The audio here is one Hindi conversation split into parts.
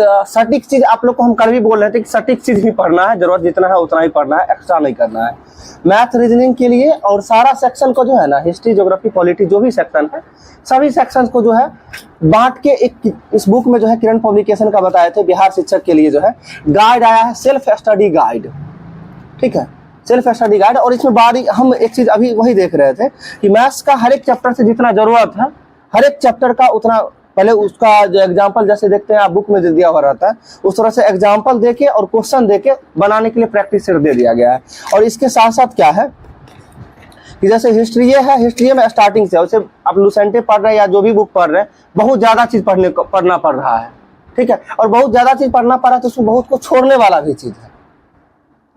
सटीक चीज आप लोग को हम कल भी बोल रहे थे कि सटीक चीज ही पढ़ना है, जरूरत जितना है उतना ही पढ़ना है, एक्स्ट्रा नहीं करना है। मैथ रीजनिंग के लिए और सारा सेक्शन को जो है ना, हिस्ट्री ज्योग्राफी पॉलिटी जो भी सेक्शन है, सभी सेक्शन को जो है बांट के एक इस बुक में जो है किरण पब्लिकेशन का बताए थे, बिहार शिक्षक के लिए जो है गाइड आया है, सेल्फ स्टडी गाइड। ठीक है, सेल्फ स्टडी गाइड। और इसमें बारी हम एक चीज अभी वही देख रहे थे कि मैथ्स का हर एक चैप्टर से जितना जरूरत है, हर एक चैप्टर का उतना पहले उसका जो एग्जाम्पल जैसे देखते हैं आप बुक में दिया हुआ रहता है, उस तरह से एग्जाम्पल देके और क्वेश्चन देके बनाने के लिए प्रैक्टिस सेट दे दिया गया है। और इसके साथ साथ क्या है कि जैसे हिस्ट्री है, हिस्ट्री में स्टार्टिंग से, वैसे आप लुसेंटे पढ़ रहे हैं या जो भी बुक पढ़ रहे हैं, बहुत ज्यादा चीज पढ़ना पड़ रहा है। ठीक है, और बहुत ज्यादा चीज पढ़ना पड़ रहा है तो उसमें बहुत को छोड़ने वाला भी चीज है।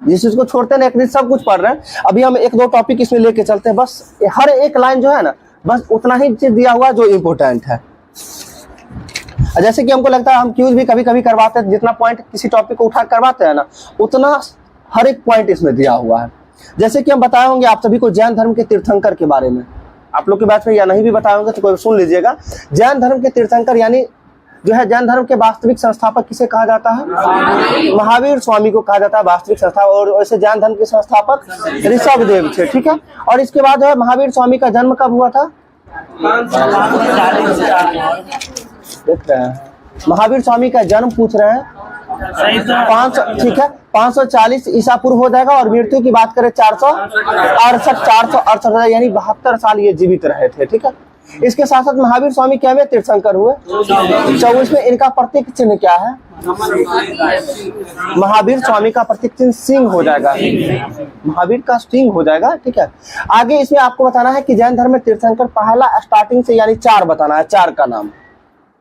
जिस चीज को छोड़ते हैं ना, सब कुछ पढ़ रहे हैं। अभी हम एक दो टॉपिक इसमें लेके चलते हैं, बस हर एक लाइन जो है ना, बस उतना ही चीज दिया हुआ जो इम्पोर्टेंट है। जैसे कि हमको लगता है हम क्यूज भी कभी कभी करवाते हैं, जितना पॉइंट किसी टॉपिक को उठा करवाते हैं ना, उतना हर एक पॉइंट इसमें दिया हुआ है। जैसे कि हम बताए होंगे आप सभी को जैन धर्म के तीर्थंकर के बारे में, आप लोग के बैच में या नहीं भी बताए होंगे तो कोई सुन लीजिएगा। जैन धर्म के तीर्थंकर यानी जो है जैन धर्म के वास्तविक संस्थापक किसे कहा जाता है? महावीर स्वामी को कहा जाता है वास्तविक संस्था। और वैसे जैन धर्म के संस्थापक ऋषभदेव थे। ठीक है, और इसके बाद जो है महावीर स्वामी का जन्म कब हुआ था? देख रहे हैं महावीर स्वामी का जन्म पूछ रहे हैं 500, ठीक है, 540 ईसा पूर्व हो जाएगा। और मृत्यु की बात करें 468 यानी 72 साल ये जीवित रहे थे। ठीक है, इसके साथ साथ महावीर स्वामी क्या में तीर्थंकर हुए? 24 में। इनका प्रतीक चिन्ह क्या है? महावीर स्वामी का प्रतीक चिन्ह सिंह हो जाएगा, महावीर का सिंह हो जाएगा। ठीक है, आगे इसमें आपको बताना है कि जैन धर्म में तीर्थंकर पहला स्टार्टिंग से यानी 4 बताना है, 4 का नाम।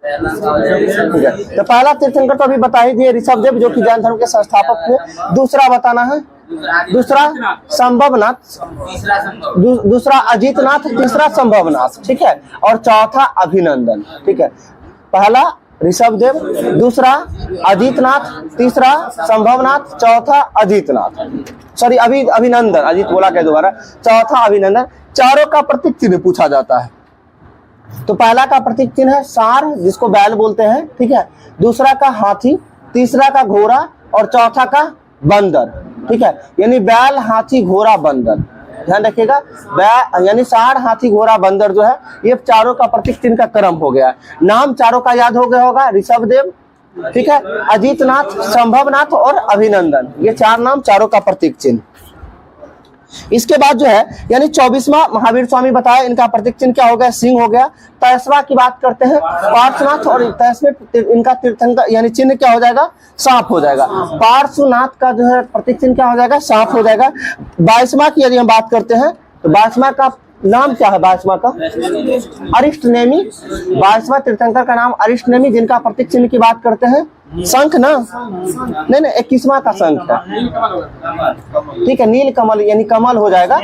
ठीक है, तो पहला तीर्थंकर तो अभी बता ही दिए, ऋषभदेव जो कि जैन धर्म के संस्थापक थे। दूसरा बताना है, दूसरा संभवनाथ, दूसरा अजितनाथ, तीसरा संभवनाथ। ठीक है, और चौथा अभिनंदन। ठीक है, पहला ऋषभदेव, दूसरा अजितनाथ, तीसरा संभवनाथ, चौथा अजितनाथ, सॉरी अभिनंदन, अजित बोला क्या दोबारा, चौथा अभिनंदन। चारों का प्रतीक चिन्ह पूछा जाता है। तो पहला का प्रतीक चिन्ह है सार, जिसको बैल बोलते हैं। ठीक है, दूसरा का हाथी, तीसरा का घोड़ा और चौथा का बंदर। ठीक है, यानी बैल, हाथी, घोड़ा, बंदर। ध्यान रखिएगा, बैल यानी सार, हाथी, घोड़ा, बंदर जो है ये चारों का प्रतीक चिन्ह का क्रम हो गया। नाम चारों का याद हो गया होगा, ऋषभदेव, ठीक है, अजितनाथ, संभवनाथ और अभिनंदन, ये 4 नाम चारों का प्रतीक चिन्ह। इसके बाद जो है यानी 24वां महावीर स्वामी बताया, इनका प्रतीक चिन्ह क्या हो गया? सिंह हो गया। 23वां की बात करते हैं पार्श्वनाथ, और 23वें इनका तीर्थंकर यानी चिन्ह क्या हो जाएगा? सांप हो जाएगा। पार्श्वनाथ का जो है प्रतीक चिन्ह क्या हो जाएगा? सांप हो जाएगा। 22वां की यदि हम बात करते हैं तो 22वां का नाम क्या है? 22वां का अरिष्टनेमी। 22वां तीर्थंकर का नाम अरिष्टनेमी, जिनका प्रतीक चिन्ह की बात करते हैं शंख ना, नहीं 21वां का शंख है। ठीक है, नील कमल यानी कमल हो जाएगा।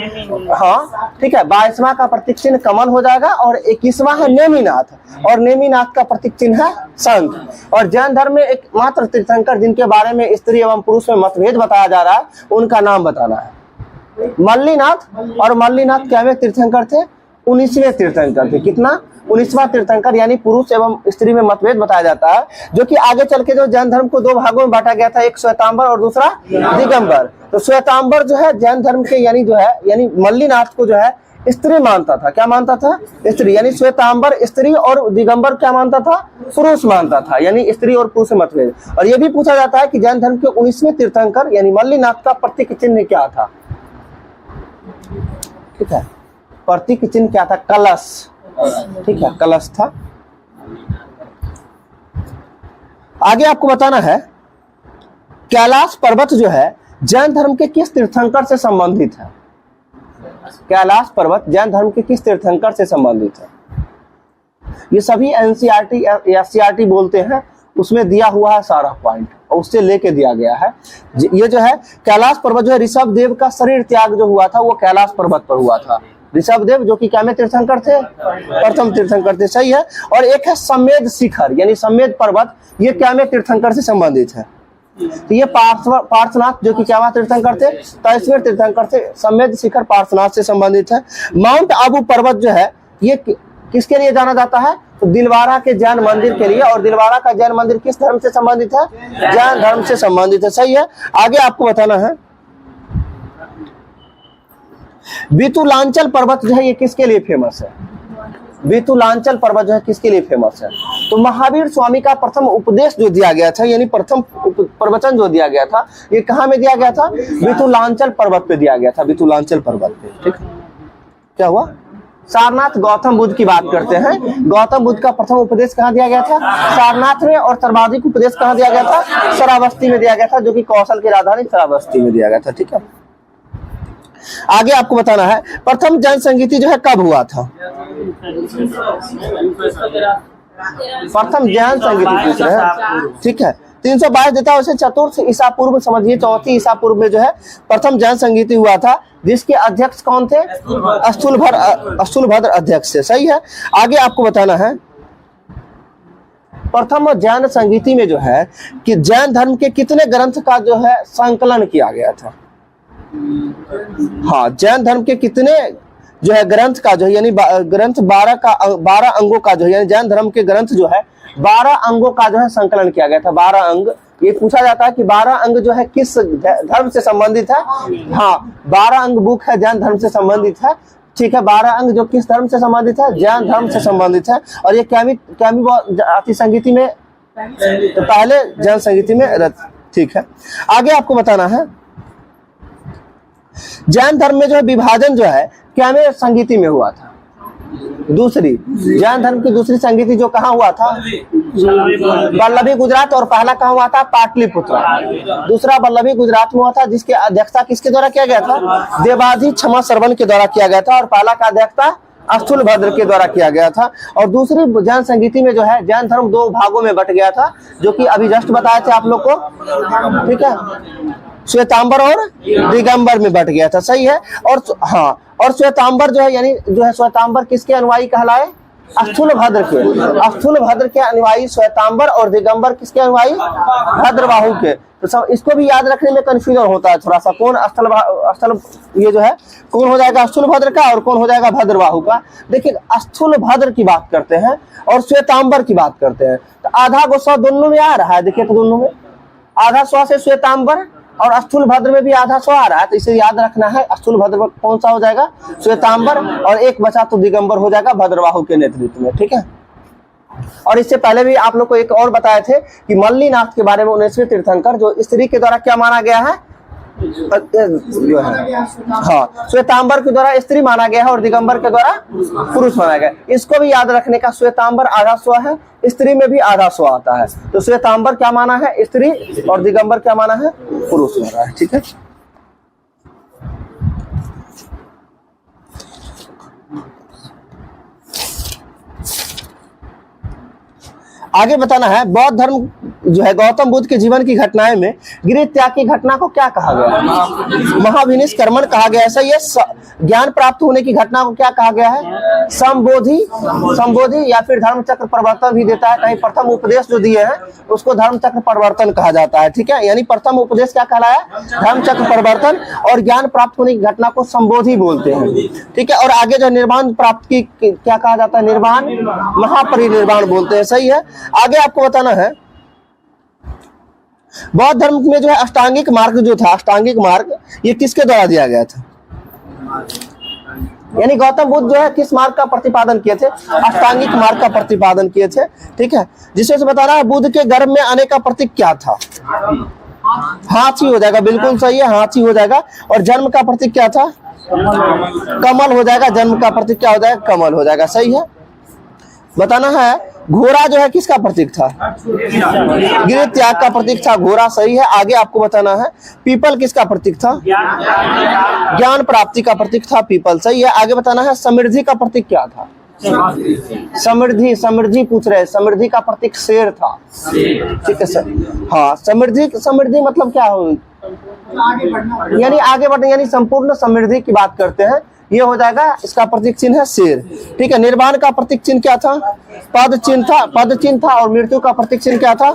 हाँ ठीक है, 22वां का प्रतीक चिन्ह कमल हो जाएगा। और 21वां है नेमिनाथ, और नेमिनाथ का प्रतीक चिन्ह है शंख। और जैन धर्म में एक मात्र तीर्थंकर जिनके बारे में स्त्री एवं पुरुष में मतभेद बताया जा रहा है, उनका नाम बताना है मल्लीनाथ। और मल्लीनाथ क्या में तीर्थंकर थे? 19वें तीर्थंकर थे। कितना? 19वां तीर्थंकर, यानी पुरुष एवं स्त्री में मतभेद बताया जाता है, जो कि आगे चल के जो जैन धर्म को 2 भागों में बांटा गया था, एक श्वेतांबर और दूसरा दिगंबर। तो श्वेतांबर जो है जैन धर्म के यानी जो है यानी मल्लीनाथ को जो है स्त्री मानता था। क्या मानता था? स्त्री। यानी श्वेतांबर स्त्री और दिगंबर क्या मानता था? पुरुष मानता था। यानी स्त्री और पुरुष में मतभेद। और ये भी पूछा जाता है कि जैन धर्म के 19वें तीर्थंकर यानी मल्लीनाथ का प्रतीक चिन्ह क्या था? ठीक है, प्रतीक चिन्ह क्या था? कलश। ठीक है, कलश था। आगे आपको बताना है कैलाश पर्वत जो है जैन धर्म के किस तीर्थंकर से संबंधित है? कैलाश पर्वत जैन धर्म के किस तीर्थंकर से संबंधित है? ये सभी एनसीईआरटी या सीईआरटी बोलते हैं, उसमें दिया हुआ है सारा पॉइंट और उससे लेके दिया गया है। ये जो है कैलाश पर्वत जो है ऋषभदेव का शरीर त्याग जो हुआ था वो कैलाश पर्वत पर हुआ था। ऋषभदेव जो कि क्या में तीर्थंकर थे? प्रथम तीर्थंकर थे, सही है। और एक है समेध शिखर यानी समेध पर्वत, ये क्या में तीर्थंकर से संबंधित है? तो ये पार्श्वनाथ जो कि क्या तीर्थंकर थे? 23वें तीर्थंकर थे। समेध शिखर पार्श्वनाथ से संबंधित है। माउंट आबू पर्वत जो है ये किसके लिए जाना जाता है? तो दिलवारा के जैन मंदिर के लिए, और दिलवारा का जैन मंदिर किस धर्म से संबंधित है? जैन धर्म से संबंधित है। सही है। आगे आपको बताना है बितुलांचल पर्वत जो है ये किसके लिए फेमस है? बितुलांचल पर्वत जो है किसके लिए फेमस है? तो महावीर स्वामी का प्रथम उपदेश जो दिया गया था, यानी प्रथम प्रवचन जो दिया गया था, ये कहाँ में दिया गया था? बितुलांचल पर्वत पे दिया गया था, बितुलांचल पर्वत पे। ठीक, क्या हुआ? सारनाथ गौतम बुद्ध की बात करते हैं। गौतम बुद्ध का प्रथम उपदेश कहाँ दिया गया था? सारनाथ में। और सर्वाधिक उपदेश कहाँ दिया गया था? श्रावस्ती में दिया गया था, जो कि कौशल की राजधानी श्रावस्ती में दिया गया था। ठीक है। आगे आपको बताना है प्रथम जन संगीति जो है कब हुआ था? प्रथम जैन संगीति पूछ रहे हैं। ठीक है। 322 देता है उसे चतुर्थ ईसा पूर्व समझिए, चौथी ईसा पूर्व में जो है प्रथम जैन संगीति हुआ था, जिसके अध्यक्ष कौन थे? स्थूलभद्र अध्यक्ष थे। सही है। आगे आपको बताना है प्रथम जैन संगीति में जो है कि जैन धर्म के कितने ग्रंथ का जो है संकलन किया गया था? हाँ, जैन धर्म के कितने जो है ग्रंथ का जो है, यानी ग्रंथ 12 अंगों का जो है, यानी जैन धर्म के ग्रंथ जो है 12 अंगों का जो है संकलन किया गया था। 12 अंग। ये पूछा जाता है कि 12 अंग जो है किस धर्म से संबंधित है? हाँ, 12 अंग बुक है जैन धर्म से संबंधित है। ठीक है। 12 अंग जो किस धर्म से संबंधित है? जैन धर्म से संबंधित है। और ये क्या आती संगीति में? तो पहले जैन संगीति में रथ। ठीक है। आगे आपको बताना है जैन धर्म में जो है विभाजन जो है क्या में संगीति में हुआ था? दूसरी जैन धर्म की दूसरी संगीति जो कहाँ हुआ था? वल्लभी गुजरात। और पहला कहाँ हुआ था? पाटलिपुत्र। दूसरा वल्लभी गुजरात में हुआ था, जिसकी अध्यक्षता किसके द्वारा किया गया था? देवाजी क्षमा श्रवण के द्वारा किया गया था। और पहला का अध्यक्षता स्थूलभद्र के द्वारा किया गया था। और दूसरी जैन संगीति में जो है जैन धर्म 2 भागों में बट गया था, जो कि अभी जस्ट बताए थे आप लोग को। ठीक है। श्वेतांबर और दिगंबर में बट गया था। सही है। और हाँ, और श्वेतांबर जो है, यानी जो है श्वेतांबर किसके अनुयायी कहलाए? स्थूलभद्र के। स्थूलभद्र के अनुयायी श्वेतांबर, और दिगंबर किसके अनुयायी? भद्रबाहु के। तो सब इसको भी याद रखने में कंफ्यूजन होता है थोड़ा सा, कौन स्थल ये जो है कौन हो जाएगा स्थूलभद्र का और कौन हो जाएगा भद्रबाहु का। देखिए, स्थूलभद्र की बात करते हैं और श्वेतांबर की बात करते हैं, तो आधा गुस्सा दोनों में आ रहा है। देखिए, तो दोनों में आधा स्व से श्वेतांबर, और स्थूलभद्र में भी आधा स्व आ रहा है, तो इसे याद रखना है। स्थूलभद्र कौन सा हो जाएगा? श्वेतांबर। और एक बचा तो दिगंबर हो जाएगा भद्रबाहु के नेतृत्व में। ठीक है। और इससे पहले भी आप लोग को एक और बताए थे कि मल्लीनाथ के बारे में 19वें तीर्थंकर जो स्त्री के द्वारा क्या माना गया है? जो है हाँ, श्वेतांबर के द्वारा स्त्री माना गया है और दिगंबर के द्वारा पुरुष माना गया। इसको भी याद रखने का, श्वेतांबर आधा स्व है, स्त्री में भी आधा स्व आता है। तो श्वेतांबर क्या माना है? स्त्री। और दिगंबर क्या माना है? पुरुष माना है। ठीक है। आगे बताना है बौद्ध धर्म जो है गौतम बुद्ध के जीवन की घटनाएं में गृह त्याग की घटना को क्या कहा गया है? महाविनिष्क्रमण कहा गया है। सही है। ज्ञान प्राप्त होने की घटना को क्या कहा गया है? संबोधि या फिर धर्म चक्र परिवर्तन भी देता है। कहीं प्रथम उपदेश जो दिए हैं उसको धर्म चक्र परिवर्तन कहा जाता है। ठीक है। यानी प्रथम उपदेश क्या कहलाया? धर्म चक्र परिवर्तन। और ज्ञान प्राप्त होने की घटना को संबोधि बोलते हैं। ठीक है। और आगे जो निर्वाण प्राप्त की क्या कहा जाता है? निर्वाण, महापरिनिर्वाण बोलते हैं। सही है। आगे आपको बताना है बौद्ध धर्म में जो है अष्टांगिक मार्ग जो था, अष्टांगिक मार्ग ये किसके द्वारा दिया गया था? यानी गौतम बुद्ध जो है किस मार्ग का प्रतिपादन किए थे? अष्टांगिक मार्ग का प्रतिपादन किए थे। ठीक है। जिससे बता रहा है बुद्ध के गर्भ में आने का प्रतीक क्या था? हाथी हो जाएगा। बिल्कुल सही है, हाथी हो जाएगा। और जन्म का प्रतीक क्या था? कमल हो जाएगा। जन्म का प्रतीक क्या हो जाएगा? कमल हो जाएगा। सही है। बताना है घोड़ा जो है किसका प्रतीक था? गृह त्याग का प्रतीक था घोड़ा। सही है। आगे आपको बताना है पीपल किसका प्रतीक था? ज्ञान प्राप्ति का प्रतीक था पीपल। सही है। आगे बताना है समृद्धि का प्रतीक क्या था? समृद्धि पूछ रहे हैं। समृद्धि का प्रतीक शेर था। ठीक है सर। हाँ, समृद्धि मतलब क्या हो? यानी आगे बढ़ने, यानी संपूर्ण समृद्धि की बात करते हैं। ये हो जाएगा, इसका प्रतीक चिन्ह है शेर। ठीक है। निर्वाण का प्रतीक चिन्ह क्या था? पद चिन्ह था। और मृत्यु का प्रतीक चिन्ह क्या था?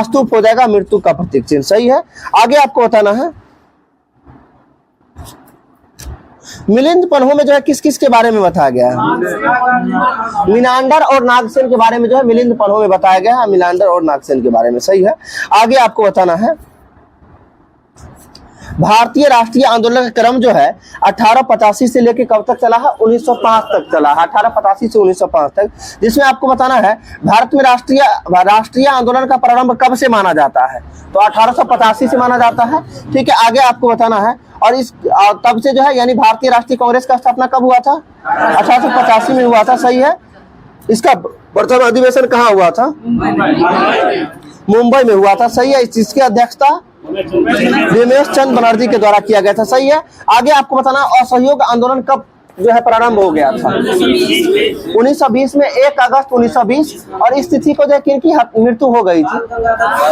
स्तूप हो जाएगा मृत्यु का प्रतीक चिन्ह। सही है। आगे आपको बताना है मिलिंद पन्हो में जो है किस किस के बारे में बताया गया है? मीनांडर और नागसेन के बारे में जो है मिलिंद पन्हो में बताया गया है, मीनांडर और नागसेन के बारे में। सही है। आगे आपको बताना है भारतीय राष्ट्रीय आंदोलन का क्रम जो है 1885 से लेकर कब तक चला है? 1905 तक चला है, 1885 से 1905 तक। जिसमें आपको बताना है भारत में राष्ट्रीय आंदोलन का प्रारंभ कब से माना जाता है? तो 1885 से माना जाता है। ठीक है। आगे आपको बताना है और इस तब से जो है यानी भारतीय राष्ट्रीय कांग्रेस का स्थापना कब हुआ था? 1885 में हुआ था। सही है। इसका प्रथम अधिवेशन कहाँ हुआ था? मुंबई में हुआ था। सही है। इसकी अध्यक्षता रमेश चंद्र बनर्जी के द्वारा किया गया था। सही है। आगे आपको बताना असहयोग आंदोलन कब जो है प्रारंभ हो गया था? 1920 में, 1 अगस्त 1920। और इस तिथि को जो है किनकी मृत्यु हो गई थी?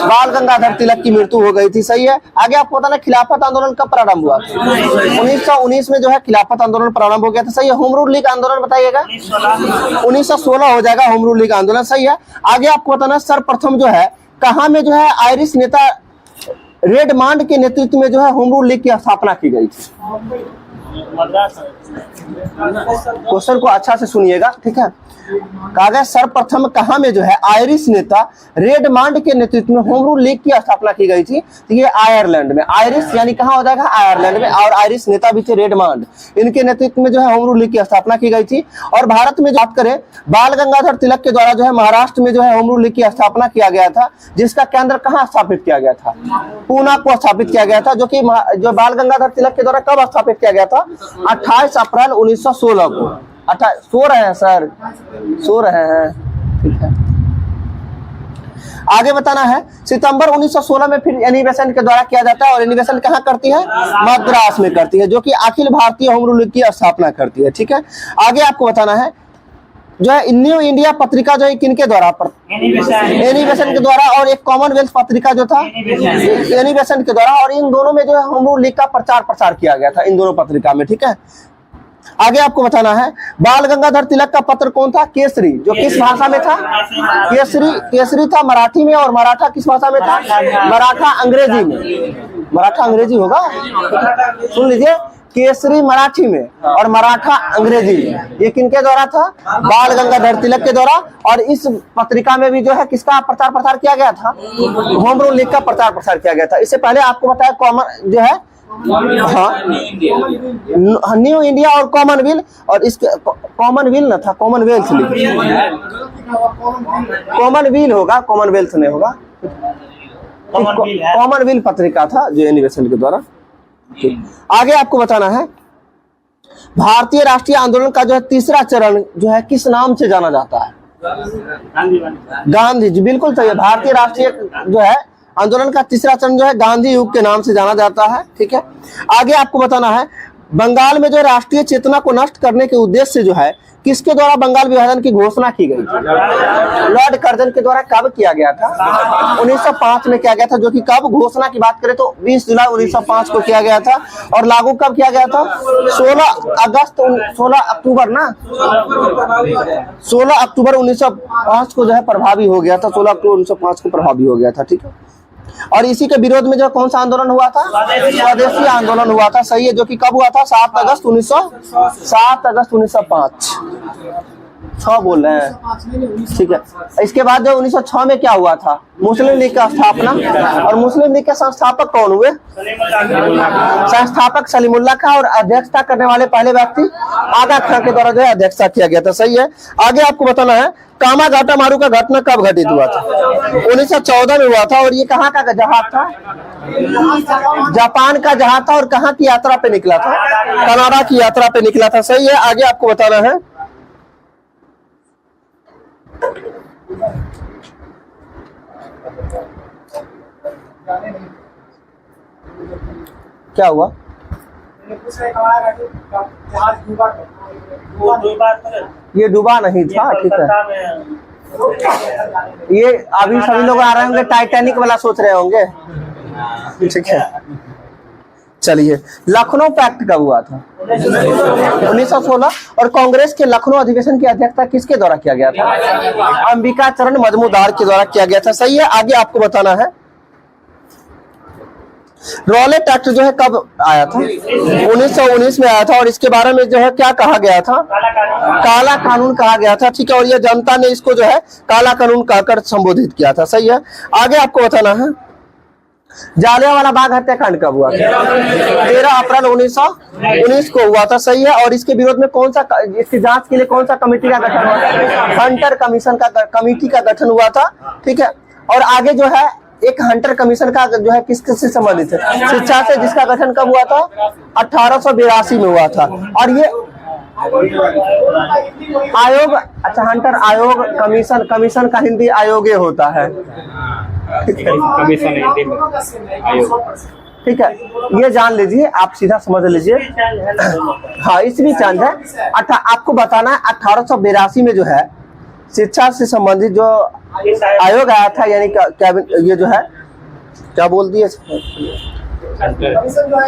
बाल गंगाधर तिलक की मृत्यु हो गई थी। सही है। आगे आपको बताना खिलाफत आंदोलन कब प्रारंभ हुआ था? 1919 में जो है खिलाफत आंदोलन प्रारंभ हो गया था। सही है। होम रूल लीग आंदोलन बताइएगा। 1916 हो जाएगा होम रूल लीग आंदोलन। सही है। आगे आपको बताना सर्वप्रथम जो है कहाँ में जो है आयरिश नेता रेडमांड के नेतृत्व में जो है होम रूल लीग की स्थापना की गई थी? क्वेश्चन को अच्छा से सुनिएगा। ठीक है। कहा गया सर्वप्रथम कहाँ में जो है आयरिश नेता रेडमांड के नेतृत्व में होम रूल लीग की स्थापना की गई थी? तो ये आयरलैंड में। आयरिश यानी कहाँ हो जाएगा? आयरलैंड में। और आयरिश नेता भी थे रेडमांड, इनके नेतृत्व में जो है होम रूल लीग की स्थापना की गई थी। और भारत में बात करें बाल गंगाधर तिलक के द्वारा जो है महाराष्ट्र में जो है होम रूल लीग की स्थापना किया गया था, जिसका केंद्र कहाँ स्थापित किया गया था? पूना को स्थापित किया गया था। जो कि जो बाल गंगाधर तिलक के द्वारा कब स्थापित किया गया था? 28 अप्रैल 1916 को। सो रहे हैं सर, सो रहे हैं। ठीक है। आगे बताना है सितंबर 1916 में फिर एनी बेसेंट के द्वारा किया जाता है। और एनी बेसेंट कहाँ करती है? मद्रास में करती है, जो कि Akhil Bharatiya home rule league की स्थापना करती है। ठीक है। आगे आपको बताना है जो है न्यू इंडिया पत्रिका जो है किनके द्वारा? एनी बेसेंट के द्वारा। और एक कॉमनवेल्थ पत्रिका जो था एनी बेसेंट के द्वारा। और इन दोनों में जो है होम रूल लीग का प्रचार प्रसार किया गया था, इन दोनों पत्रिका में। ठीक है। आगे आपको बताना है बाल गंगाधर तिलक का पत्र कौन था? केसरी। जो किस भाषा में था? केसरी था मराठी में। और मराठा किस भाषा में था? मराठा अंग्रेजी में। मराठा अंग्रेजी होगा, सुन लीजिए। केसरी मराठी में और मराठा अंग्रेजी में। ये किनके द्वारा था? बाल गंगाधर तिलक के द्वारा। और इस पत्रिका में भी जो है किसका प्रचार प्रसार किया गया था? होम रूल लीग का प्रचार प्रसार किया गया था। इससे पहले आपको बताया कॉमन जो है न्यू इंडिया और कॉमनवेल्थ। और इसके कॉमनवेल्थ न था, कॉमनवेल्थ लीग। कॉमनवेल्थ होगा, कॉमनवेल्थ नहीं होगा। कॉमनवेल्थ पत्रिका था जो एनी बेसेंट के द्वारा। आगे आपको बताना है भारतीय राष्ट्रीय आंदोलन का जो है तीसरा चरण जो है किस नाम से जाना जाता है? गांधी जी। बिल्कुल सही है। भारतीय राष्ट्रीय जो है आंदोलन का तीसरा चरण जो है गांधी युग के नाम से जाना जाता है। ठीक है। आगे आपको बताना है बंगाल में जो राष्ट्रीय चेतना को नष्ट करने के उद्देश्य से जो है किसके द्वारा बंगाल विभाजन की घोषणा की गई थी? लॉर्ड कर्जन के द्वारा। कब किया गया था? 1905 में किया गया था। जो कि कब घोषणा की बात करें तो 20 जुलाई 1905 को किया गया था। और लागू कब किया गया था? 16 अक्टूबर ना, 16 अक्टूबर 1905 को जो है प्रभावी हो गया था। 16 अक्टूबर 1905 को प्रभावी हो गया था। ठीक है। और इसी के विरोध में जो कौन सा आंदोलन हुआ था? स्वदेशी आंदोलन हुआ था। सही है। जो कि कब हुआ था? 7 अगस्त 1905। 6 बोल रहे हैं। ठीक है। इसके बाद जो 1906 में क्या हुआ था? मुस्लिम लीग का स्थापना। और मुस्लिम लीग के संस्थापक कौन हुए? संस्थापक सलीमुल्लाह खां। और अध्यक्षता करने वाले पहले व्यक्ति आगा खां के द्वारा जो है अध्यक्षता किया गया था। सही है। आगे आपको बताना है कामाघाटा मारू का घटना कब घटित हुआ था? 1914 में हुआ था। और ये कहाँ का जहाज था? जापान का जहाज था। और कहाँ की यात्रा पे निकला था? कनाडा की यात्रा पे निकला था। सही है। आगे आपको बताना है क्या हुआ? ये डूबा नहीं था। ठीक है। ये अभी सभी लोग आ रहे होंगे टाइटैनिक वाला सोच रहे होंगे। ठीक है। चलिए लखनऊ पैक्ट कब हुआ था? 1916। और कांग्रेस के लखनऊ अधिवेशन की अध्यक्षता किसके द्वारा किया गया था? अंबिका चरण मजमूदार के द्वारा किया गया था। सही है। आगे आपको बताना है रॉलेट एक्ट जो है कब आया था? 1919 में आया था, और इसके बारे में जो है क्या कहा गया था? काला कानून कहा गया था, ठीक है। और ये जनता ने इसको जो है काला कानून कहकर संबोधित किया था, सही है। आगे आपको बताना है जालियांवाला बाग हत्याकांड कब हुआ था? 13 अप्रैल 1919 को हुआ था, सही है। और इसके विरोध में कौन सा, इसकी जांच के लिए कौन सा कमेटी का गठन हुआ था? हंटर कमीशन का कमेटी का गठन हुआ था, ठीक है। और आगे जो है एक हंटर कमीशन का जो है किस किस से संबंधित है? शिक्षा से, जिसका गठन कब हुआ था? 1882 में हुआ था। और ये आयोग, अच्छा हंटर आयोग, कमीशन, कमीशन का हिंदी आयोगे होता है, कमीशन हिंदी में आयोग, ठीक है। ये जान लीजिए, आप सीधा समझ लीजिए। हाँ, इसमें चांद है। आपको बताना है 1882 में जो है शिक्षा से संबंधित जो आयोग आया था, यानी ये जो है क्या बोल दिए,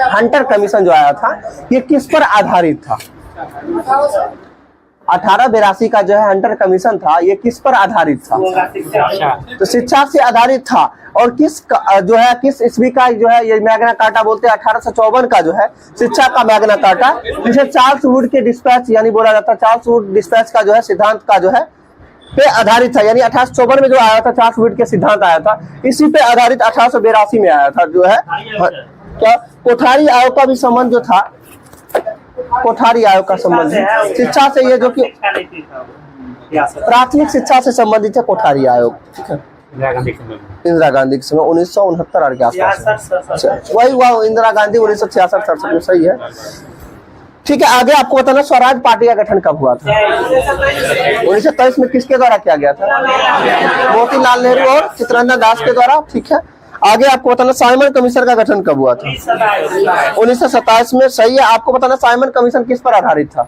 हंटर कमीशन जो आया था, ये किस पर आधारित था? 1882 का जो है हंटर कमीशन था, ये किस पर आधारित था? तो शिक्षा से आधारित था। और किस जो है किस ईस्वी का जो है ये मैग्ना कार्टा बोलते हैं? 1854 का जो है शिक्षा का मैग्ना कार्टा, जिसे चार्ल्स वुड के डिस्पैच यानी बोला जाता है, चार्ल्स वुड डिस्पैच का जो है सिद्धांत का जो है पे आधारित था। यानी 1854 में जो आया था चार्ल्स वुड के सिद्धांत आया था, इसी पे आधारित 1882 में आया था जो है। क्या कोठारी आयोग का भी संबंध जो था, कोठारी आयोग का संबंध शिक्षा से, ये जो कि प्राथमिक शिक्षा से संबंधित है कोठारी आयोग, ठीक है। इंदिरा गांधी के समय 1969 के आसपास वही हुआ, इंदिरा गांधी 1966-67 में, सही है, ठीक है। आगे आपको बताना स्वराज पार्टी का गठन कब हुआ था? 1923 में किसके द्वारा किया गया था? मोतीलाल नेहरू और चित्तरंजन दास के द्वारा, ठीक है। आगे आपको बताना साइमन कमीशन का गठन कब हुआ था? 1927 में, सही है। आपको बताना साइमन कमीशन किस पर आधारित था?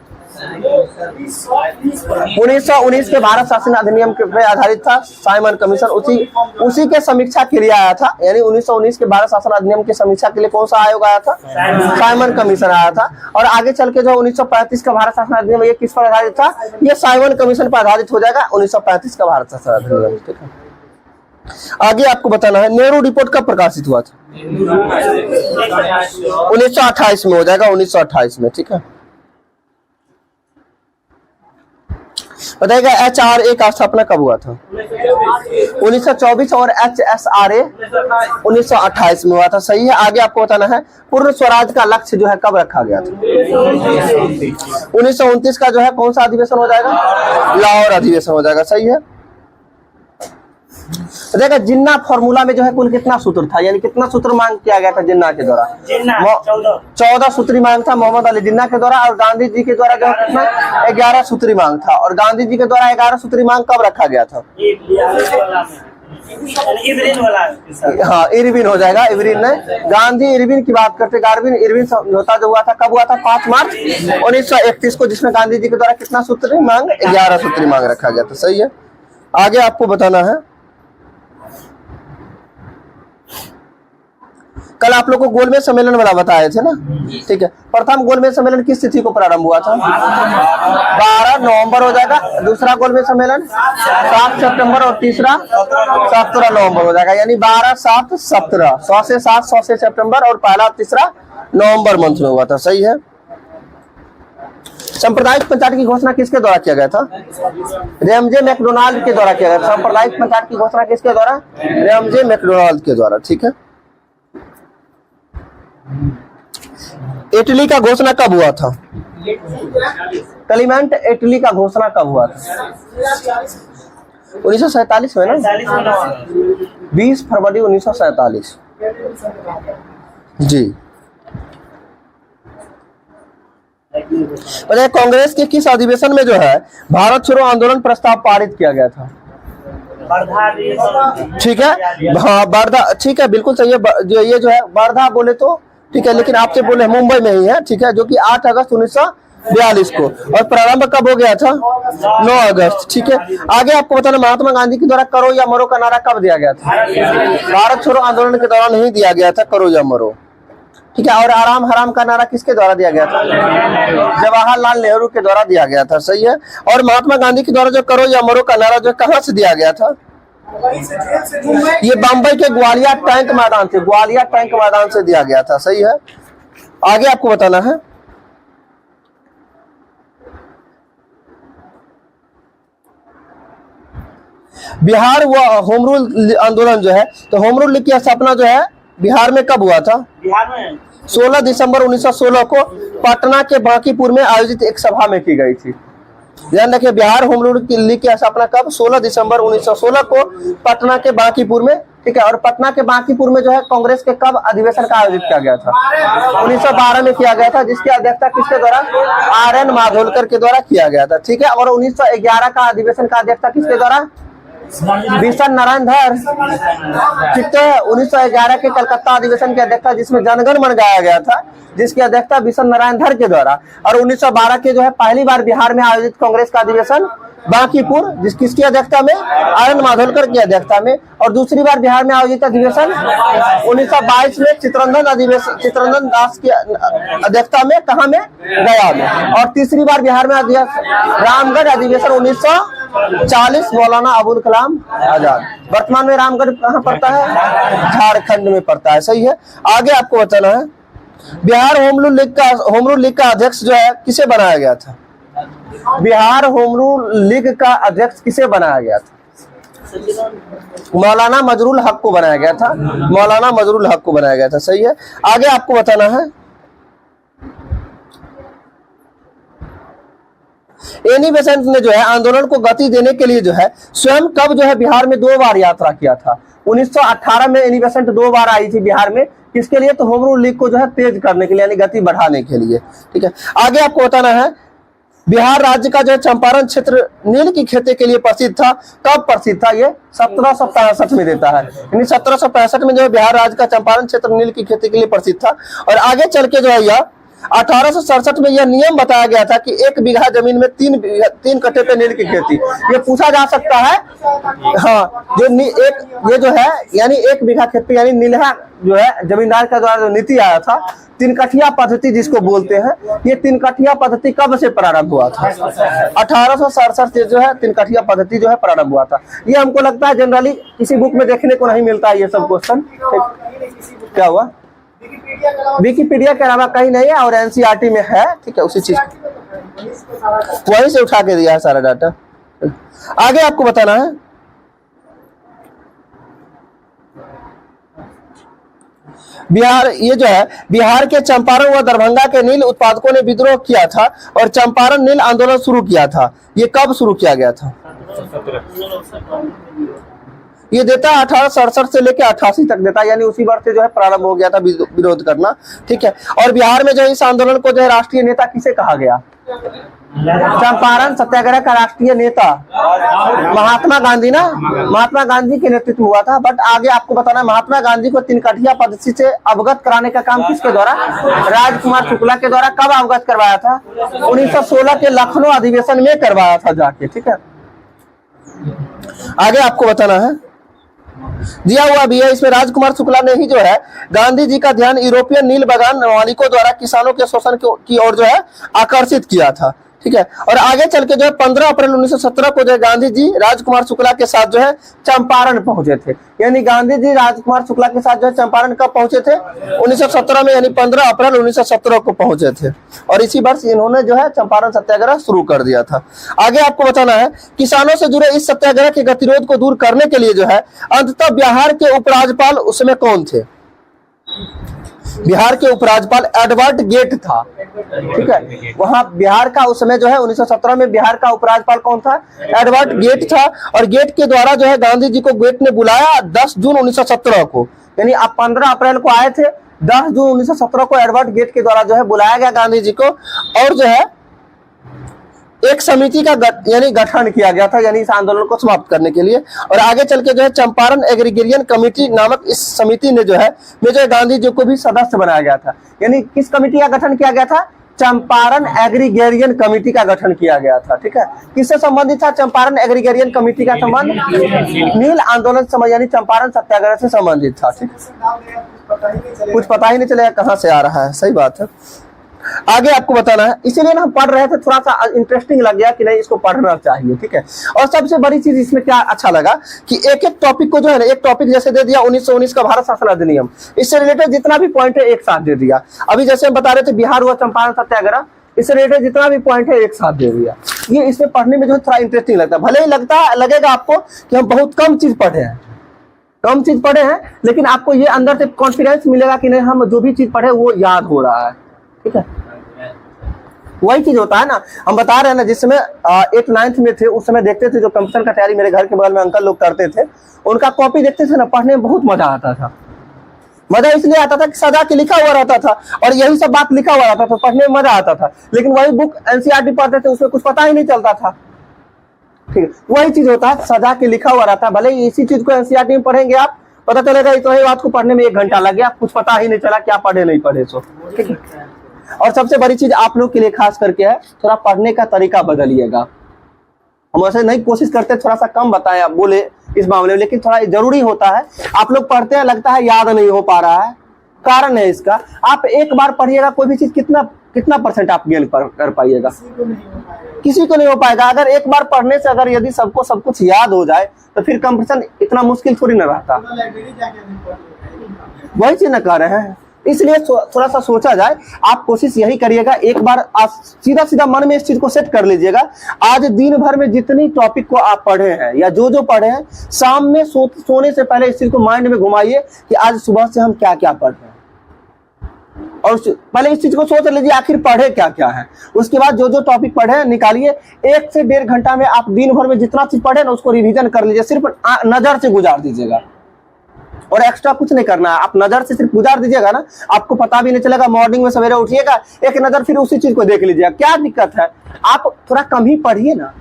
1919 के भारत शासन अधिनियम पे आधारित था साइमन कमीशन। उसी के समीक्षा के लिए आया था, यानी 1919 के भारत शासन अधिनियम की समीक्षा के लिए कौन सा आयोग आया था? साइमन कमीशन आया था। और आगे चल के जो 1935 का भारत शासन अधिनियम, ये किस पर आधारित था? ये साइमन कमीशन पर आधारित हो जाएगा, 1935 का भारत शासन अधिनियम, ठीक है। आगे आपको बताना है नेहरू रिपोर्ट कब प्रकाशित हुआ था? 1928 में हो जाएगा, 1928 में, ठीक है। बताइएगा HRA का स्थापना कब हुआ था? 1924 और HSRA 1928 में हुआ था, सही है। आगे आपको बताना है पूर्ण स्वराज का लक्ष्य जो है कब रखा गया था? 1929 का जो है कौन सा अधिवेशन हो जाएगा? लाहौर अधिवेशन हो जाएगा, सही है। देखा जिन्ना फॉर्मूला में जो है कुल कितना सूत्र था, यानी कितना सूत्र मांग किया गया था जिन्ना के द्वारा? 14 सूत्री मांग था मोहम्मद अली जिन्ना के द्वारा। और गांधी जी के द्वारा जो है कितना? 11 सूत्री मांग था। और गांधी जी के द्वारा 11 सूत्री मांग कब रखा गया था? हाँ, इरविन हो जाएगा, इरविन ने गांधी इरविन की बात करते, गार्विन इरविन समझौता जो हुआ था कब हुआ था? 5 मार्च 1931 को, जिसमें गांधी जी के द्वारा कितना सूत्री मांग? 11 सूत्री मांग रखा गया था, सही है। आगे आपको बताना है, कल आप लोग को गोलमेज सम्मेलन वाला बताए थे ना, ठीक है। प्रथम गोलमेज सम्मेलन किस तिथि को प्रारंभ हुआ था? 12 नवंबर हो जाएगा। दूसरा गोलमेज सम्मेलन 7 सितंबर और तीसरा 17 नवंबर हो जाएगा, यानी 12, 7, 17, 100 से 7, 100 से सितंबर, और पहला तीसरा नवंबर मंथ में हुआ था, सही है। सांप्रदायिक पंचायत की घोषणा किसके द्वारा किया गया था? रेमजे मैकडोनाल्ड के द्वारा किया गया था। सांप्रदायिक पंचायत की घोषणा किसके द्वारा? रेमजे मैकडोनाल्ड के द्वारा, ठीक है। इटली का घोषणा कब हुआ था? क्लीमेंट इटली का घोषणा कब हुआ था? 1947 में ना, 20 फरवरी 1947 जी। कांग्रेस के किस अधिवेशन में जो है भारत छोड़ो आंदोलन प्रस्ताव पारित किया गया था? ठीक है, हाँ वर्धा, ठीक है, बिल्कुल सही है। जो ये जो है वर्धा बोले तो ठीक है, लेकिन आपसे बोले मुंबई में ही है, ठीक है, जो कि 8 अगस्त 1942 को। और प्रारंभ कब हो गया था? 9 अगस्त, ठीक है। आगे आपको बताना महात्मा गांधी के द्वारा करो या मरो का नारा कब दिया गया था? भारत छोड़ो आंदोलन के दौरान नहीं दिया गया था करो या मरो, ठीक है। और आराम हराम का नारा किसके द्वारा दिया गया था? जवाहरलाल नेहरू के द्वारा दिया गया था, सही है। और महात्मा गांधी के द्वारा जो करो या मरो का नारा जो कहाँ से दिया गया था? ये बंबई के ग्वालियर टैंक मैदान से, ग्वालियर टैंक मैदान से दिया गया था। सही है, आगे आपको बताना है। बिहार व होम रूल आंदोलन जो है, तो होम रूल लीग की स्थापना जो है बिहार में कब हुआ था? बिहार में 16 दिसंबर 1916 को पटना के बांकीपुर में आयोजित एक सभा में की गई थी। ध्यान रखिए, बिहार होम रूल लीग की स्थापना कब? 16 दिसंबर 1916 को पटना के बांकीपुर में, ठीक है। और पटना के बांकीपुर में जो है कांग्रेस के कब अधिवेशन का आयोजित किया गया था? 1912 में किया गया था, जिसकी अध्यक्षता किसके द्वारा? RN माधोलकर के द्वारा किया गया था, ठीक है। और 1911 का अधिवेशन का अध्यक्षता किसके द्वारा? बिशन नारायण धर, ठीक है। 1911 के कलकत्ता अधिवेशन की अध्यक्षता, जिसमें जनगण मन गाया गया था, जिसकी अध्यक्षता बिशन नारायण धर के द्वारा। और 1912 के जो है पहली बार बिहार में आयोजित कांग्रेस का अधिवेशन बांकीपुर, किसकी अध्यक्षता में? RN माधोलकर की अध्यक्षता में। और दूसरी बार बिहार में आयोजित अधिवेशन 1922 में चित्ररंजन दास की अध्यक्षता में, कहाँ में? गया में। और तीसरी बार बिहार में रामगढ़ अधिवेशन 1940, मौलाना अबुल कलाम आजाद। वर्तमान में रामगढ़ कहाँ पड़ता है? झारखंड में पड़ता है। सही है, आगे आपको बताना है। बिहार होम रूल लीग का अध्यक्ष जो है किसे बनाया गया था? बिहार होम रूल लीग का अध्यक्ष किसे बनाया गया था? मौलाना मजरुल हक को बनाया गया था, मौलाना मजरुल हक को बनाया गया था। सही है, आगे आपको बताना है। एनी बेसेंट ने जो है आंदोलन को गति देने के लिए जो है स्वयं कब जो है बिहार में 2 बार यात्रा किया था? 1918 में एनी बेसेंट 2 बार आई थी बिहार में, किसके लिए? तो होम रूल लीग को जो है तेज करने के लिए, यानी गति बढ़ाने के लिए, ठीक है। आगे आपको बताना है, बिहार राज्य का जो है चंपारण क्षेत्र नील की खेती के लिए प्रसिद्ध था। कब प्रसिद्ध था? ये 1765 में देता है, यानी 1765 में जो है बिहार राज्य का चंपारण क्षेत्र नील की खेती के लिए प्रसिद्ध था। और आगे चल के जो है यह 1867 में यह नियम बताया गया था कि 1 बीघा जमीन में 3 कट्टे पे नील की खेती। ये पूछा जा सकता है, हाँ, ये जो है यानी 1 बीघा खेती, यानी नीलहा जो है जमींदार का द्वारा जो नीति आया था, 3 कठिया पद्धति जिसको बोलते हैं, ये 3 कठिया पद्धति कब से प्रारंभ हुआ था? 1867 से जो है 3 कठिया पद्धति जो है प्रारंभ हुआ था। ये हमको लगता है जनरली किसी बुक में देखने को नहीं मिलता है ये सब क्वेश्चन। क्या हुआ? विकिपीडिया के अलावा कहीं नहीं है, और NCERT में है, ठीक है, उसी चीज वहीं से उठा के दिया है सारा डाटा। आगे आपको बताना है, बिहार, ये जो है बिहार के चंपारण व दरभंगा के नील उत्पादकों ने विद्रोह किया था और चंपारण नील आंदोलन शुरू किया था। ये कब शुरू किया गया था? ये देता है 1867 से लेकर 88 तक देता है, यानी उसी वर्ष से जो है प्रारंभ हो गया था विरोध करना, ठीक है। और बिहार में जो इस आंदोलन को जो है राष्ट्रीय नेता किसे कहा गया? चंपारण सत्याग्रह का राष्ट्रीय नेता महात्मा गांधी ना, महात्मा गांधी के नेतृत्व हुआ था। बट आगे आपको बताना, महात्मा गांधी को 3 कठिया पद्धति से अवगत कराने का काम किसके द्वारा? राजकुमार शुक्ला के द्वारा। कब अवगत करवाया था? 1916 के लखनऊ अधिवेशन में करवाया था जाके, ठीक है। आगे आपको बताना है, दिया हुआ भी है इसमें, राजकुमार शुक्ला ने ही जो है गांधी जी का ध्यान यूरोपियन नील बागान मालिकों द्वारा किसानों के शोषण की ओर जो है आकर्षित किया था, ठीक है। और आगे चल के जो है 15 अप्रैल 1917 को जो है गांधी जी राजकुमार शुक्ला के साथ जो है चंपारण पहुंचे थे। यानी गांधी जी राजकुमार शुक्ला के साथ जो है चंपारण कब पहुंचे थे? 1917 में, यानी 15 अप्रैल 1917 को पहुंचे थे। और इसी वर्ष इन्होंने जो है चंपारण सत्याग्रह शुरू कर दिया था। आगे आपको बताना है, किसानों से जुड़े इस सत्याग्रह के गतिरोध को दूर करने के लिए जो है अंततः बिहार के उपराज्यपाल उस समय कौन थे? बिहार के उपराज्यपाल एडवर्ड गेट था, ठीक है। वहां बिहार का उस समय जो है 1917 में बिहार का उपराज्यपाल कौन था? एडवर्ड गेट था। और गेट के द्वारा जो है गांधी जी को गेट ने बुलाया 10 जून 1917 को, यानी आप 15 अप्रैल को आए थे, 10 जून 1917 को एडवर्ड गेट के द्वारा जो है बुलाया गया गांधी जी को। और जो है एक समिति का यानी गठन किया गया था, यानी इस आंदोलन को समाप्त करने के लिए। और आगे चल के जो है चंपारण एग्रीगेरियन कमेटी नामक इस समिति ने जो है गांधी जी को भी सदस्य बनाया गया था। यानी किस कमेटी का गठन किया गया था? चंपारण एग्रीगेरियन कमेटी का गठन किया गया था, ठीक है। किससे संबंधित था चंपारण एग्रीगेरियन कमेटी का संबंध? नील आंदोलन से, यानी चंपारण सत्याग्रह से संबंधित था, ठीक। कुछ पता ही नहीं चलेगा कहाँ से आ रहा है, सही बात है। आगे आपको बताना है, इसीलिए ना हम पढ़ रहे थे, थोड़ा सा इंटरेस्टिंग लग गया कि नहीं इसको पढ़ना चाहिए, ठीक है। और सबसे बड़ी चीज इसमें क्या अच्छा लगा कि एक एक टॉपिक को जो है ना, एक टॉपिक जैसे दे दिया 1919 का भारत शासन अधिनियम, इससे रिलेटेड जितना भी पॉइंट है एक साथ दे दिया। अभी जैसे हम बता रहे थे बिहार हुआ चंपारण सत्याग्रह, इससे रिलेटेड जितना भी पॉइंट है एक साथ दे दिया। ये इसमें पढ़ने में जो है थोड़ा इंटरेस्टिंग लगता है। भले ही लगेगा आपको कि हम बहुत कम चीज पढ़े हैं, लेकिन आपको ये अंदर से कॉन्फिडेंस मिलेगा कि नहीं हम जो भी चीज पढ़े वो याद हो रहा है, ठीक है। वही चीज होता है ना, हम बता रहे हैं ना, जिस समय 8th 9th में थे उस समय देखते थे जो कंप्यूटर का तैयारी मेरे घर के बगल में अंकल लोग करते थे, उनका कॉपी देखते थे ना, पढ़ने में बहुत मजा आता था। मजा इसलिए आता था कि सजा के लिखा हुआ रहता था और यही सब बात लिखा हुआ रहता था, पढ़ने में मजा आता था। लेकिन वही बुक एनसीईआरटी पढ़ते थे, उसमें कुछ पता ही नहीं चलता था, ठीक है। वही चीज होता है, सजा के लिखा हुआ रहता है। भले ही इसी चीज को एनसीईआरटी में पढ़ेंगे आप, पता चलेगा इतना ही बात को पढ़ने में 1 घंटा लग गया, कुछ पता ही नहीं चला क्या पढ़े नहीं पढ़े, सो ठीक है। और सबसे बड़ी चीज आप लोग के लिए खास करके है, थोड़ा पढ़ने का तरीका बदलिएगा। हम ऐसे नहीं कोशिश करते थोड़ा सा कम बताएं बोले इस मामले में, लेकिन थोड़ा जरूरी होता है। आप लोग पढ़ते हैं, लगता है याद नहीं हो पा रहा है, कारण है इसका, आप एक बार पढ़िएगा कोई भी चीज कितना परसेंट आप गेन कर पाइएगा, किसी को नहीं हो पाएगा। अगर एक बार पढ़ने से अगर यदि सबको सब कुछ याद हो जाए तो फिर कंपटीशन इतना मुश्किल थोड़ी ना रहता। वही चीज ना कह रहे हैं, इसलिए थोड़ा सा सोचा जाए। आप कोशिश यही करिएगा, एक बार आप सीधा मन में इस चीज को सेट कर लीजिएगा। आज दिन भर में जितनी टॉपिक को आप पढ़े हैं या जो पढ़े हैं, शाम में सोने से पहले इस चीज को माइंड में घुमाइए कि आज सुबह से हम क्या क्या पढ़ रहे हैं, और पहले इस चीज को सोच लीजिए आखिर पढ़े क्या क्या है। उसके बाद जो टॉपिक पढ़े हैं निकालिए, 1 से 1.5 घंटा में आप दिन भर में जितना चीज पढ़े ना उसको रिवीजन कर लीजिए। सिर्फ नजर से गुजार दीजिएगा और एक्स्ट्रा कुछ नहीं करना है। आप नजर से सिर्फ गुजार दीजिएगा ना, आपको पता भी नहीं चलेगा। मॉर्निंग में सवेरे उठिएगा, एक नजर फिर उसी चीज को देख लीजिएगा। क्या दिक्कत है, आप थोड़ा कम ही पढ़िए ना,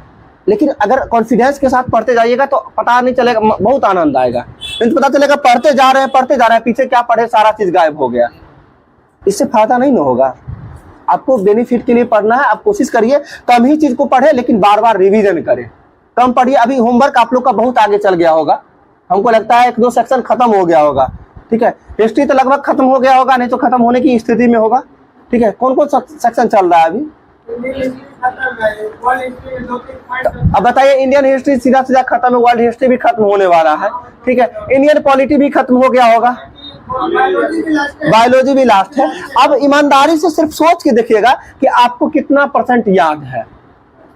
लेकिन अगर कॉन्फिडेंस के साथ पढ़ते जाइएगा तो पता नहीं चलेगा, बहुत आनंद आएगा। नहीं पता चलेगा पढ़ते जा रहे हैं, पीछे क्या पढ़े सारा चीज गायब हो गया, इससे फायदा नहीं होगा। आपको बेनिफिट के लिए पढ़ना है। आप कोशिश करिए कम ही चीज को पढ़े, लेकिन बार बार रिवीजन करें। कम पढ़िए। अभी होमवर्क आप लोग का बहुत आगे चल गया होगा, हमको लगता है 1-2 सेक्शन खत्म हो गया होगा, ठीक है। हिस्ट्री तो लगभग खत्म हो गया होगा, नहीं तो खत्म होने की स्थिति में होगा, ठीक है। कौन कौन सा सेक्शन चल रहा है अभी? अब बताइए, इंडियन हिस्ट्री सीधा खत्म है, वर्ल्ड हिस्ट्री भी खत्म होने वाला है, ठीक है। इंडियन पॉलिटी भी खत्म हो गया होगा, बायोलॉजी भी लास्ट है। अब ईमानदारी से सिर्फ सोच के देखिएगा कि आपको कितना % याद है।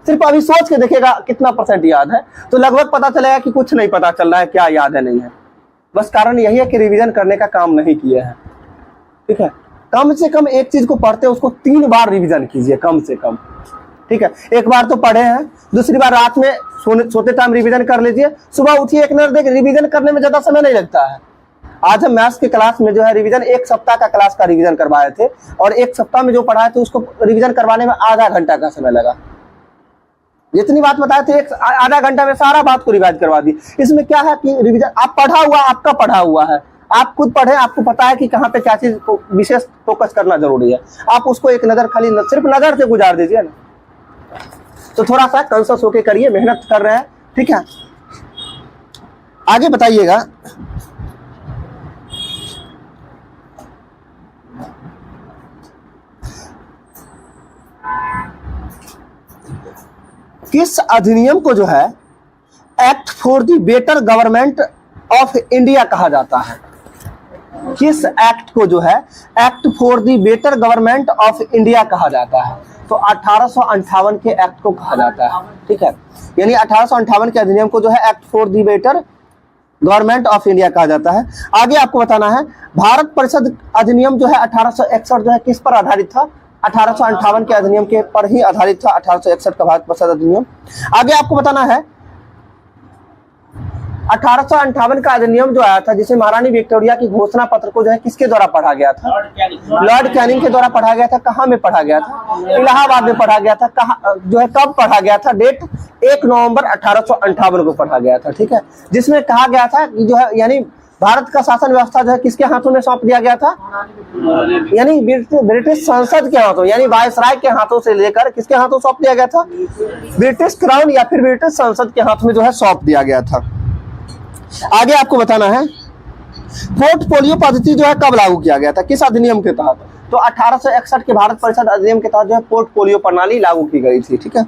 सिर्फ अभी सोच के देखिएगा कितना % याद है, तो लगभग पता चलेगा कि कुछ नहीं पता चल रहा है क्या याद है नहीं है। बस कारण यही है कि रिवीजन करने का काम नहीं किए हैं, ठीक है। कम से कम एक चीज को पढ़ते हैं उसको 3 बार रिवीजन कीजिए, कम से कम, ठीक है। एक बार तो पढ़े हैं, दूसरी बार रात में सोते टाइम रिवीजन कर लीजिए, सुबह उठिए एक नजर देख। रिवीजन करने में ज्यादा समय नहीं लगता है। आज हम मैथ्स की क्लास में जो है रिवीजन 1 सप्ताह का क्लास का रिवीजन करवाए थे, और 1 सप्ताह में जो पढ़ाए थे उसको रिवीजन करवाने में आधा घंटा का समय लगा। जितनी बात बताए थे आधा घंटा में सारा बात को रिवाइज करवा दी। इसमें क्या है कि रिवीजन आप पढ़ा हुआ, आपका पढ़ा हुआ है, आप खुद पढ़े, आपको पता है कि कहाँ पे क्या चीज को विशेष फोकस करना जरूरी है। आप उसको एक नजर खाली सिर्फ नजर से गुजार दीजिए ना, तो थोड़ा सा कॉन्शियस होके करिए, मेहनत कर रहे हैं, ठीक है। आगे बताइएगा, किस अधिनियम को जो है act for the better government of India कहा जाता है? किस एक्ट को जो है act for the better government of India कहा जाता है? तो 1858 के एक्ट को कहा जाता है, ठीक है। यानी 1858 के अधिनियम को जो है act for the better government of India कहा जाता है। आगे आपको बताना है, भारत परिषद अधिनियम जो है 1861 जो है किस पर आधारित था? 1858 के अधिनियम के पर ही आधारित था 1861 का भारत परिषद अधिनियम। आगे आपको बताना है, 1858 का अधिनियम जो आया था, जिसे महारानी विक्टोरिया की घोषणा पत्र को जो है किसके द्वारा पढ़ा गया था? लॉर्ड कैनिंग के द्वारा पढ़ा गया था। कहाँ में पढ़ा गया था? इलाहाबाद में पढ़ा गया था। कहाँ जो है कब पढ़ा गया था? डेट 1 नवंबर 1858 को पढ़ा गया था, ठीक है। जिसमें कहा गया था कि जो है यानी भारत का शासन व्यवस्था जो है किसके हाथों में सौंप दिया गया था? यानी ब्रिटिश संसद के हाथों, यानी वायसराय के हाथों से लेकर किसके हाथों सौंप दिया गया था? ब्रिटिश क्राउन या फिर ब्रिटिश संसद के हाथ में जो है सौंप दिया गया था। आगे आपको बताना है, पोर्टफोलियो पद्धति जो है कब लागू किया गया था? किस अधिनियम के तहत? तो 1861 के भारत परिषद अधिनियम के तहत जो है पोर्टफोलियो प्रणाली लागू की गई थी, ठीक है।